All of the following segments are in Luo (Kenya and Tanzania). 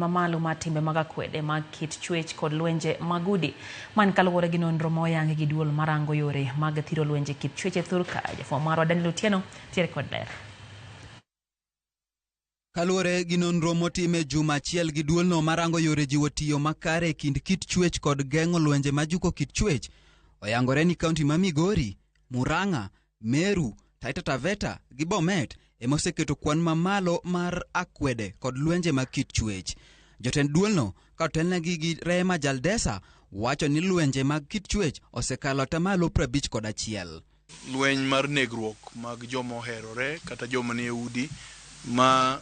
Mamalo mar timbe mag akwede mag kit chwech kod lwenje magudi man kaluwore gi nonro ma oyangi gi duol marango yore mag thiro lwenje kit chwech e Thurka. Jafwambo marwa Daniel Otieno tiere kod ler. Kaluwore gi nonro motime juma achiel gi duolno marango yore jiwo tiyo makare e kind kit chwech kod geng'o lwenje majuko kit chwech, oyangore ni kaunti ma Migori, Murang'a, Meru, Taita Taveta gi Bomet ema oseketo kwan mamalo mar akwede kod lwenje mag kit chwech. Jotend duolno ka otelnegi gi Rema Jaldesa wacho ni lwenje mag kit chwech osekalo atamalo 51. Lweny mar negruok mag joma oherore kata joma nie udi ma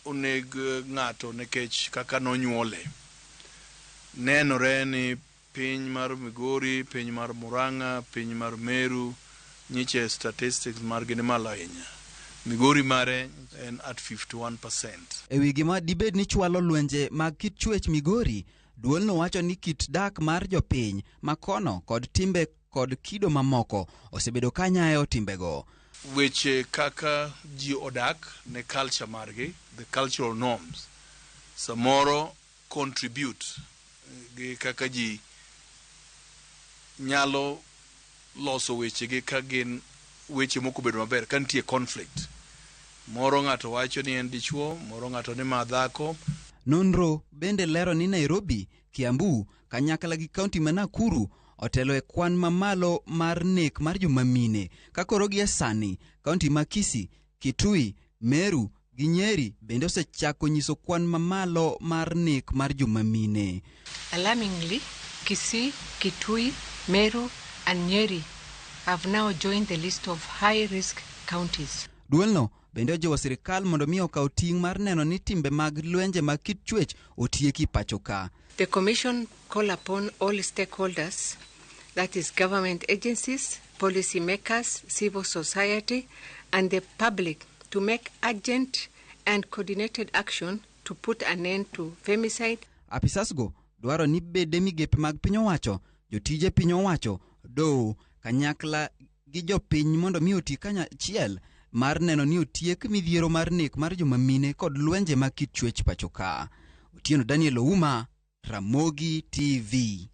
oneg ng'ato nikech kaka nonyuole. Nenore ni piny mar Migori, piny mar Murang'a, piny mar Meru nyiche statistics margi ni malo ahinya. Migori mare en at 51%. E wi gima dibed ni chwalo lwenje mag kit chwech Migori, duolno wacho ni kit dak mar jopiny makono kod timbe kod kido mamoko osebedo ka nyayo timbego. Weche kaka ji odak ne culture margi, the cultural norms, samoro contribute gi kaka ji nyalo loso weche gi ka gin weche moko bedo maber ka nitie conflict. Moro ng'ato wacho ni en dichuo, moro ng'ato ni ma dhako. Nonro bende lero ni Nairobi, Kiambu, kanyakla gi kaunti ma Nakuru otelo e kwan mamalo mar nek mar joma mine. Ka koro gi sani, kaunti ma Kisii, Kitui, Meru gi Nyeri bende osechako nyiso kwan mamalo mar nek mar joma mine. Alarmingly, Kisii, Kitui, Meru and Nyeri have now joined the list of high-risk counties. Duolno bende ojiwo sirikal mondo mi okaw ting' mar neno ni timbe mag lwenje mag kit chwech otieki pacho ka. The Commission call upon all stakeholders, that is government agencies, policy makers, civil society and the public to make urgent and coordinated action to put an end to femicide. Apisasgo dwaro ni bede migepe mag piny owacho, jotije piny owacho, doho kanyakla gi jopiny mondo mi oti kanyachiel mar neno ni otiek midhiero mar nek mar joma mine kod lwenje mag kit chwech pacho ka. Otieno Daniel Ouma, Ramogi TV.